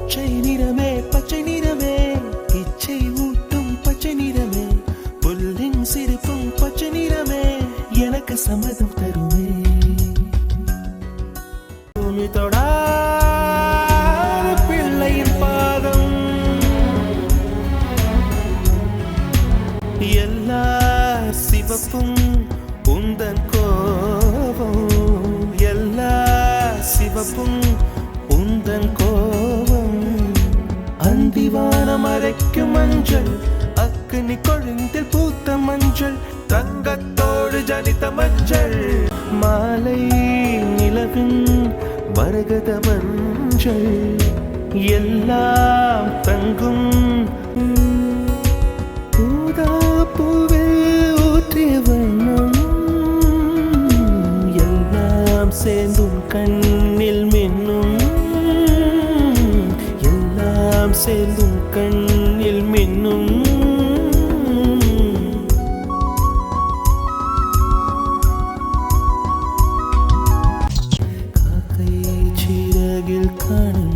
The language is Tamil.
பச்சை நிறமே இச்சை ஊட்டும் பச்சை நிறமே புல்லின் சிரிப்பும் பச்சை நிறமே எனக்கு சம்மதம் தருமே பூமி தொடாத பிள்ளையின் பாதம் எல்லா சிவப்பும் உந்தன் கோபம் எல்லா சிவப்பும் உந்தன் கோபம் அந்திவானம் அரைக்கும் மஞ்சள் அக்னி கொழுந்தில் பூத்த மஞ்சள் தங்கத்தோடு ஜனித்த மஞ்சள் மாலை நிலவின் மரகத மஞ்சள் எல்லாம் தங்கும் பூதா பூவில் ஊற்றிய வண்ணம் எல்லாம் சேர்ந்தும் கண்ணில் மின்னும் எல்லாம் சேர்ந்தும் கண்ணில் மின்னும் காக்கை சிறகில் காணும்